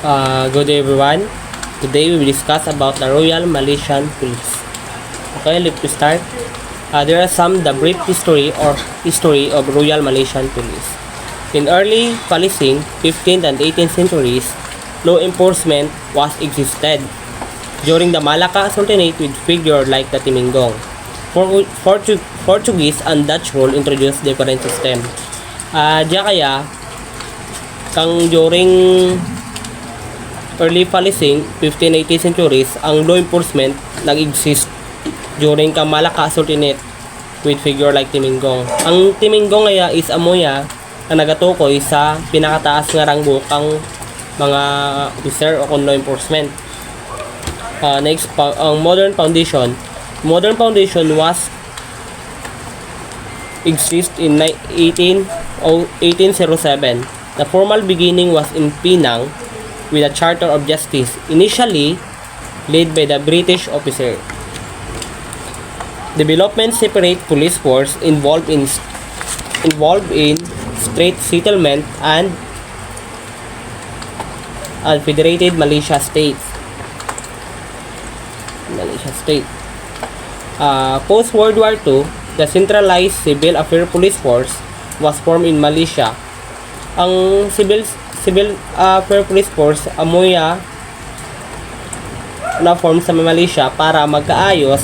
Good day everyone. Today we will discuss about the Royal Malaysian Police. Okay, let's start. There are the brief history of Royal Malaysian Police. In early policing, 15th and 18th centuries, law enforcement was existed. During the Malacca Sultanate with figure like the Temenggung, Portuguese and Dutch rule introduced different system. Diya kaya kang during early policing 15-18 centuries ang law enforcement nag-exist during kang Malacca Sultanate with figure like Temenggung. Ang Temenggung ngaya is amoya na nagatukoy sa pinakataas nga ranggo kang mga officer o law enforcement. Next, ang modern foundation. Modern foundation was exist in 1807. The formal beginning was in Penang with a Charter of Justice, initially led by the British officer. Development separate police force involved in state settlement and federated Malaysia state. Post World War II, the centralized civil affairs police force was formed in Malaysia. Ang civil affairs police force amoya na form sa Malaysia para magkaayos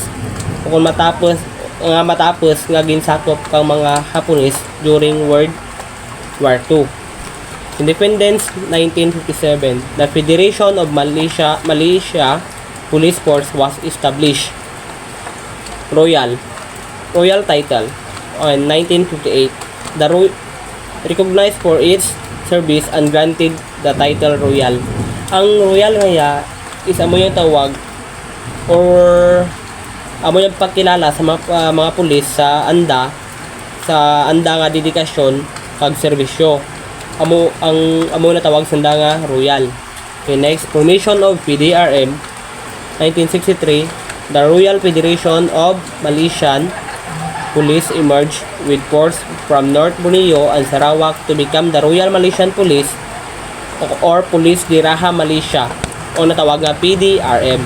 kung matapos nga ginsakop kang mga Hapones during World War II. Independence 1957, the Federation of Malaysia Police Force was established. Royal title on 1958. The recognized for its service and granted the title Royal. Ang Royal ngaya is amo yung tawag or amo yung pagkilala sa mga pulis sa anda nga dedikasyon kag serbisyo. Amo na tawag sa anda nga Royal. Okay, next, formation of PDRM 1963. The Royal Federation of Malaysian Police emerged with force from North Borneo and Sarawak to become the Royal Malaysian Police or Police Diraha Malaysia o natawag nga PDRM,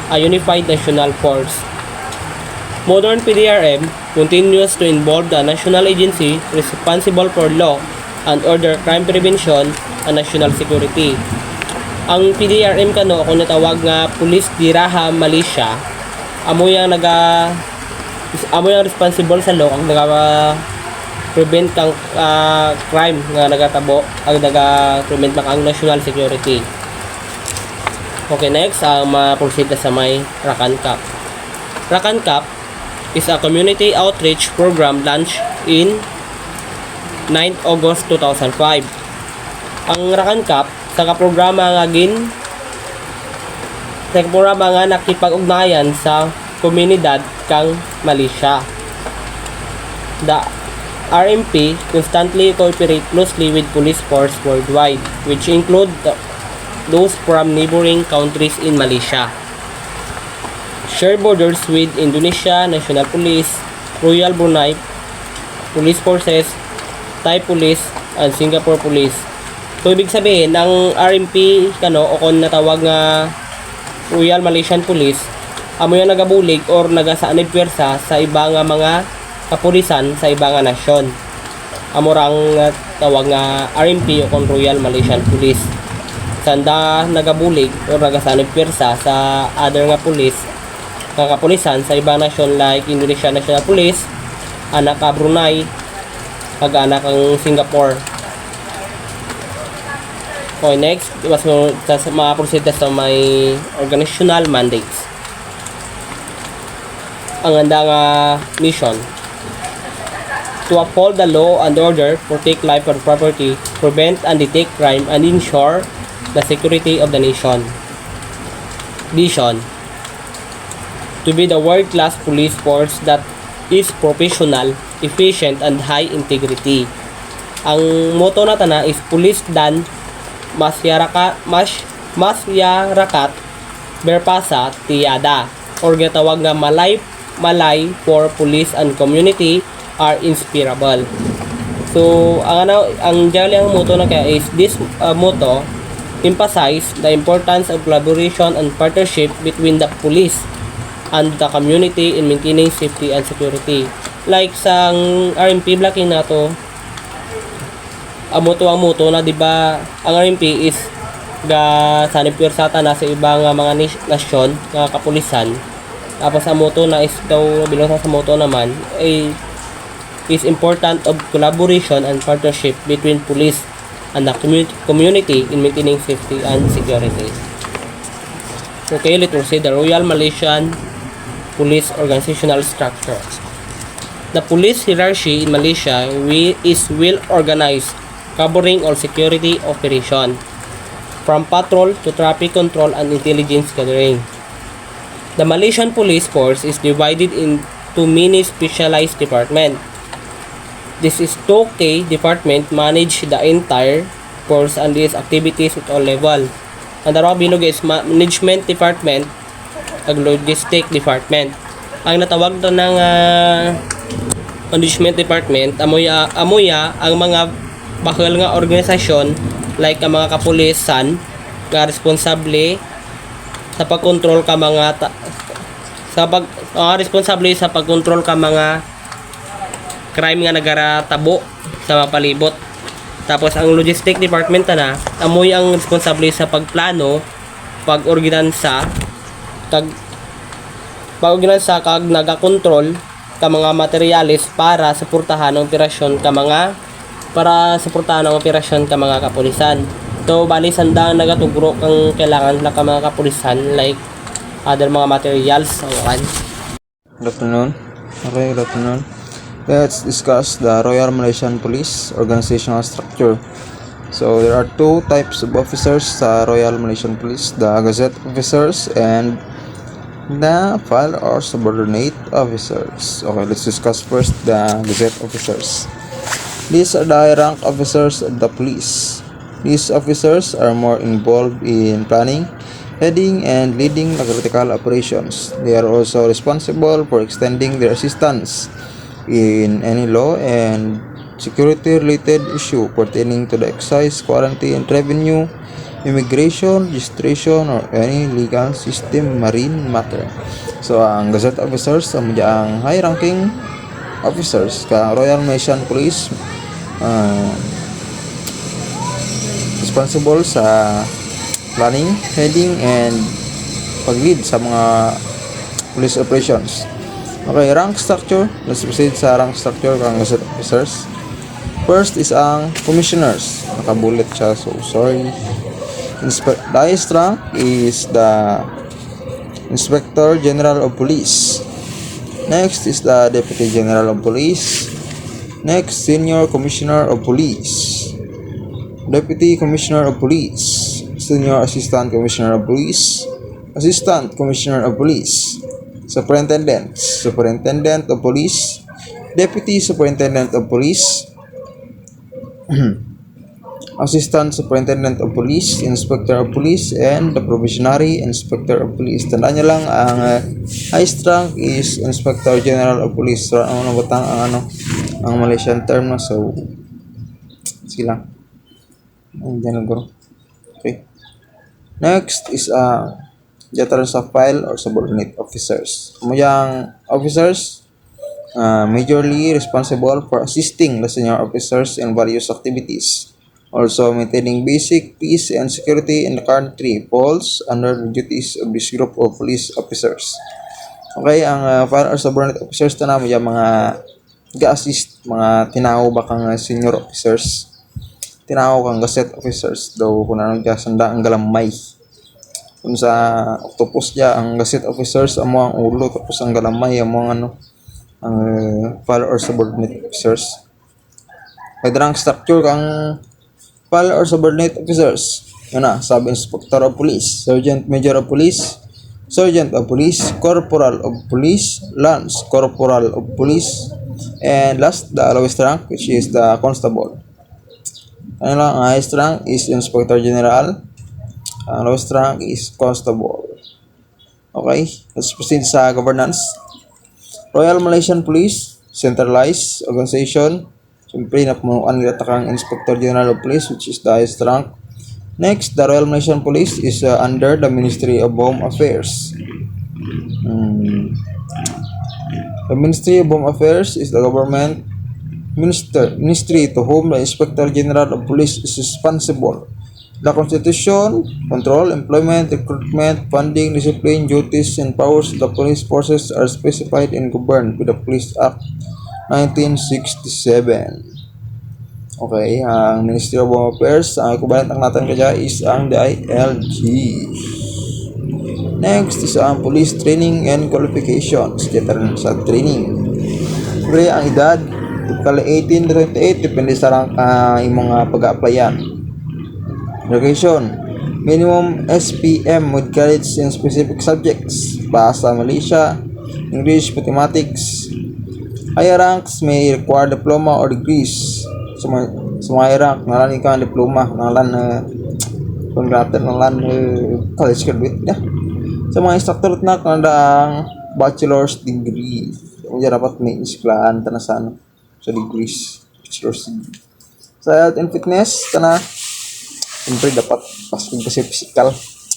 a unified national force. Modern PDRM continues to involve the national agency responsible for law and order, crime prevention, and national security. Ang PDRM kano kung natawag nga Police Diraha Malaysia, amo yung responsible sa law ang prevent kang crime nga nagatabo ang prevent ang national security. Okay, next ang maproceed sa may Rakan Cup. Rakan Cup is a community outreach program launched in 9 August 2005. Ang Rakan Cup sa programa nga nakipag-ugnayan sa komunidad kang Malaysia. The RMP constantly cooperate closely with police force worldwide, which include those from neighboring countries in Malaysia. Share borders with Indonesia, National Police, Royal Brunei Police Forces, Thai Police, and Singapore Police. So, ibig sabihin, ang RMP kano o kung natawag nga Royal Malaysian Police, amo yung nagabulig or nagasaanib pwersa sa iba nga mga kapulisan sa iba nga nasyon. Amo rang tawag nga RMP o kung Royal Malaysian Police. Sanda nagabulig or nagasaanib pwersa sa other nga police nga kapulisan sa ibang nasyon like Indonesia National Police, anak ka Brunei, pag-anak ang Singapore. Okay, next, ma-proceed sa may organizational mandates. Ang anda nga mission: to uphold the law and order, protect life and property, prevent and detect crime, and ensure the security of the nation. Vision: to be the world-class police force that is professional, efficient, and high integrity. Ang motto na tana is police dan masyarakat berpasa tiada, or gatawag nga malay for police and community are inspirable. So ang jali ang motto na kaya is this motto emphasize the importance of collaboration and partnership between the police and the community in maintaining safety and security. Like sa RMP blocking na to, amuto na, di ba, ang RMP is ga sanipwersata na sa ibang mga nasyon, nga kapulisan. Tapos ang moto na is daw bilang sa moto naman ay is important of collaboration and partnership between police and the community in maintaining safety and security. Okay, let's proceed. The Royal Malaysian Police Organizational Structure. The police hierarchy in Malaysia is well organized, covering all security operation, from patrol to traffic control and intelligence gathering. The Malaysian Police Force is divided into many specialized departments. This is 2K department manage the entire force and its activities at all level. And the bilog is management department ag logistic department. Ang natawag to ng management department amuya ang mga bakal nga organisasyon like ang mga kapulisan nga responsable sa pagkontrol ka mga responsable sa pagkontrol ka mga crime nga nagaratabo sa mga palibot. Tapos ang logistic department na amoy ang responsable sa pagplano, pag-ordinansa, kag nagakontrol ka mga materyales para suportahan ang operasyon ka mga kapulisan. So bali sandang nagatugro kang kailangan na ka mga kapulisan like other mga materials so one. Good afternoon. Okay, good afternoon. Let's discuss the Royal Malaysian Police organizational structure. So there are two types of officers sa Royal Malaysian Police, the Gazette officers and the file or subordinate officers. Okay, let's discuss first the Gazette officers. These are the high-rank officers of the police. These officers are more involved in planning, heading, and leading the critical operations. They are also responsible for extending their assistance in any law and security related issue pertaining to the excise, quarantine, revenue, immigration, registration, or any legal system marine matter. So ang Gazette officers ang high ranking officers ka Royal Malaysian Police, responsible sa planning, heading, and pag-lead sa mga police operations. Okay, rank structure. Let's proceed sa rank structure ng Gazette officers. First is ang commissioners. Nakabulit siya, so sorry. The highest rank is the Inspector General of Police. Next is the Deputy General of Police. Next, Senior Commissioner of Police. Deputy Commissioner of Police. Senior Assistant Commissioner of Police. Assistant Commissioner of Police. Superintendent of Police, Deputy Superintendent of Police, Assistant Superintendent of Police, Inspector of Police, and the Probationary Inspector of Police. Tandaan nyo lang, ang highest rank is Inspector General of Police. So, ang Malaysian term na. So, sige lang. Okay. Next is veterans of file or subordinate officers. Mayang officers majorly responsible for assisting the senior officers in various activities. Also maintaining basic peace and security in the country falls under the duties of this group of police officers. Okay, ang file or subordinate officers na naman yung mga ga-assist, mga tinaw ba kang senior officers, tinaw kang Gazette officers, daw kung ano dyan, sanda ang galamay. Kung sa octopus dyan, ang Gazette officers, amo ang ulo, tapos ang galamay, amo ang ang file or subordinate officers. May rank structure kang file or subordinate officers. Yun na, Sub-Inspector of Police, Sergeant Major of Police, Sergeant of Police, Corporal of Police, Lance Corporal of Police, and last, the lowest rank, which is the Constable. Ano lang, ang highest rank is Inspector General, ang lowest rank is Constable. Okay, let's proceed sa governance. Royal Malaysian Police, centralized organization. Siyempre, napunuan nila takang Inspector General of Police, which is the highest rank. Next, the Royal Malaysian Police is under the Ministry of Home Affairs. The Ministry of Home Affairs is the government ministry to whom the Inspector General of Police is responsible. The Constitution, control, employment, recruitment, funding, discipline, duties, and powers of the police forces are specified and governed by the Police Act 1967. Okay, ang Ministry of Home Affairs, ang equivalent ang natin kaya is ang DILG. Next is ang Police Training and Qualifications. Dito rin sa training. Pre, ang edad, typically 18 to 28, depende sa rank yung mga pag-a-applyan. Education, minimum SPM with credits in specific subjects. Bahasa Malaysia, English, Mathematics. Higher ranks may require diploma or degrees. Sa mga rank, nalan ka ang diploma, nalan congrater, nalan college graduate na. Sa mga instructor na kanadang bachelor's degree. Kaya dapat may isklaan tanasan sa degrees, bachelor's degree. Sa health and fitness, kana siyempre dapat pasok kasi physical.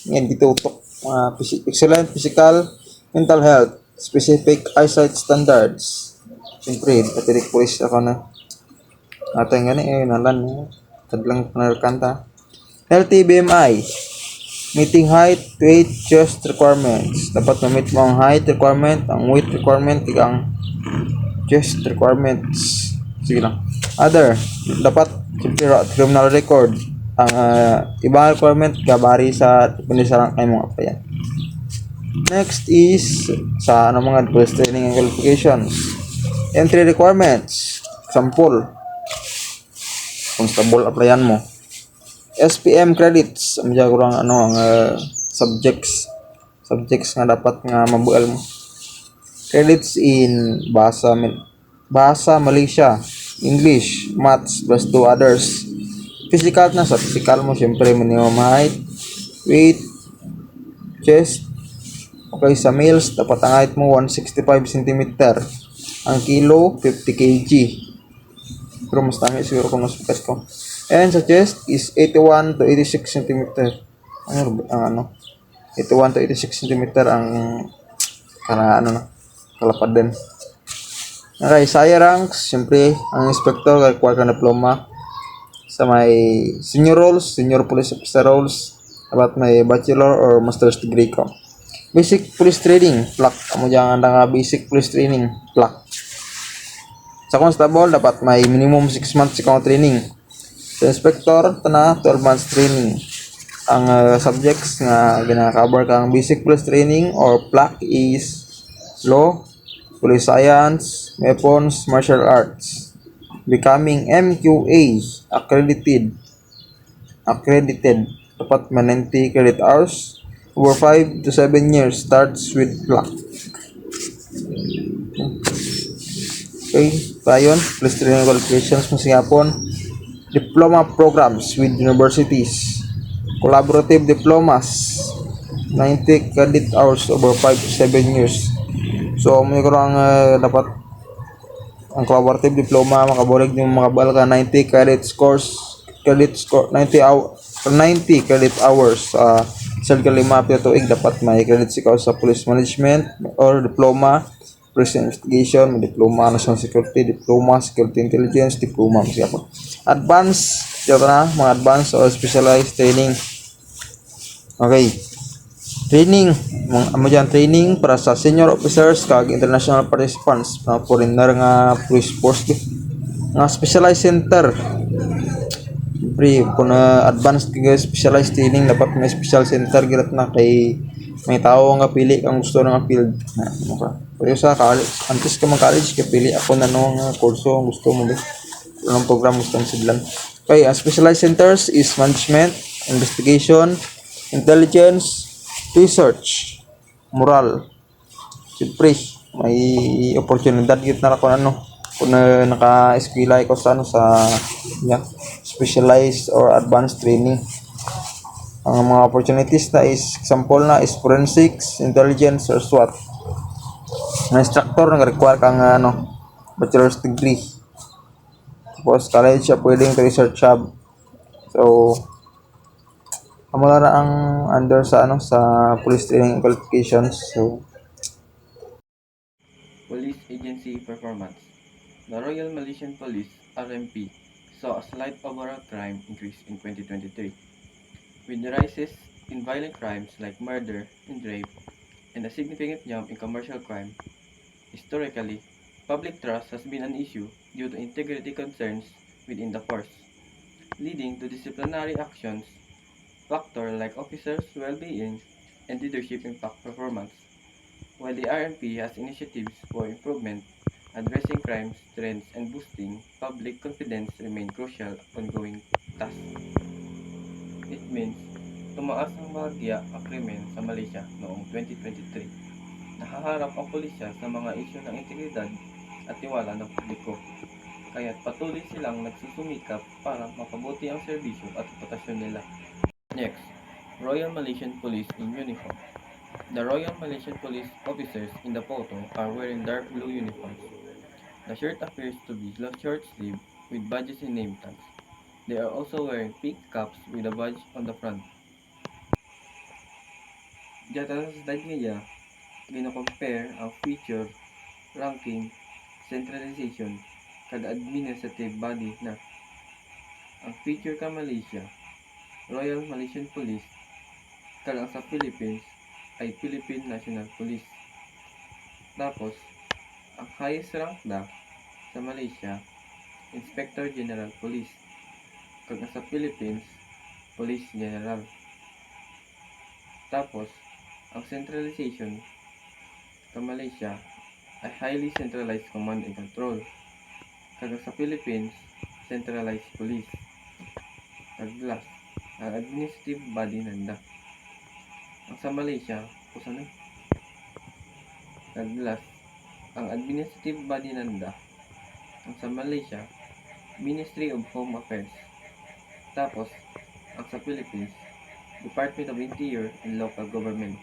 Ngayon dito utok mga excellent physical, mental health, specific eyesight standards. Siyempre, patirik police ako na ating gani nalan kadlang panarkanta. Healthy BMI, meeting height, weight, chest requirements. Dapat ma-meet mo ang height requirement, ang weight requirement, ang chest requirements. Sige lang. Other, dapat siyempre criminal record. Ang ibang requirement kabari sa depende sa lang kayo mga apayan. Next is sa mga police training and qualifications. Entry requirements. Example, constable applyan mo. SPM credits, ang kurang ang subjects nga dapat nga mabuel mo. Credits in bahasa Malaysia, English, Maths plus 2 others. Physical na, sa physical mo syempre minimum height, weight, chest. Okay, sa males dapat ang height mo 165 cm, ang kilo 50 kg. Pero mas tami siguro kung mas ko. And sa chest is 81 to 86 cm. Ano? 81 to 86 cm ang kalapad din. Okay, sa higher ranks, siyempre, ang inspector require ka diploma. Sa may senior roles, senior police officer roles, dapat may bachelor or master's degree ko. Basic police training, PLAC. Amo dyan nga basic police training, PLAC. Sa constable, dapat may minimum 6 months ikaw training. Sa inspector, 12 months training. Ang subjects nga ginaka-cover kang basic police training or PLAC is law, police science, weapons, martial arts. Becoming MQA, accredited. Dapat may 90 credit hours. Over 5 to 7 years starts with PLAC. Okay, tayon, police training qualifications mo singapon. Diploma programs with universities. Collaborative diplomas. 90 credit hours over 5 to 7 years. So, may kurang dapat ang collaborative diploma makabulig ng mga balka 90 credit score 90 credit hours sa kalima tuig dapat may credits ikaw sa police management or diploma police investigation, may diploma national security, diploma security intelligence, diploma siapa advance dito na mga advanced or specialized training. Okay, training amo dyan training para sa senior officers kag international participants mga foreigner nga police force nga specialized center. Pre kung advanced kag specialized training dapat may special center girat na kay may tao nga pili ang gusto nga field na okay. Pero sa college antes ka mag-college kay pili ako na nga kurso ang gusto mo ba anong program gusto mo sidlan. Okay, specialized centers is management, investigation, intelligence, research, moral. Siyempre, may oportunidad git na ako kung naka-eskwela ko sa specialized or advanced training. Ang mga opportunities na is example na is forensics, intelligence, or SWAT. Ang instructor nag-require kang bachelor's degree. Tapos college pwedeng research hub. So, amo na ang under sa ano sa police training qualifications. So Police Agency Performance. The Royal Malaysian Police (RMP) saw a slight overall crime increase in 2023, with the rises in violent crimes like murder and rape, and a significant jump in commercial crime. Historically, public trust has been an issue due to integrity concerns within the force, leading to disciplinary actions, factors like officers' well-being, and leadership impact performance. While the RMP has initiatives for improvement, addressing crime trends and boosting public confidence remain crucial ongoing tasks. It means tumaas ang bahagya ang krimen sa Malaysia noong 2023. Nakaharap ang pulisya sa mga isyu ng integridad at tiwala ng publiko, kaya't patuloy silang nagsusumikap para mapabuti ang serbisyo at reputasyon nila. Next, Royal Malaysian Police in uniform. The Royal Malaysian Police officers in the photo are wearing dark blue uniforms. The shirt appears to be short sleeve with badges and name tags. They are also wearing pink caps with a badge on the front. Dito sa slide niya, gino-compare ang feature, ranking, centralization, kada administrative body na ang feature ka Malaysia, Royal Malaysian Police, kag ang sa Philippines ay Philippine National Police. Tapos, ang highest rank na sa Malaysia, Inspector General Police, kag ang sa Philippines, Police General. Tapos, ang centralization sa Malaysia ay highly centralized command and control. Kag sa Philippines, centralized police. Kag last, ang administrative body nanda. Ang sa Malaysia, kusa na. Kag last, ang administrative body nanda. Ang sa Malaysia, Ministry of Home Affairs. Tapos, ang sa Philippines, Department of Interior and Local Government.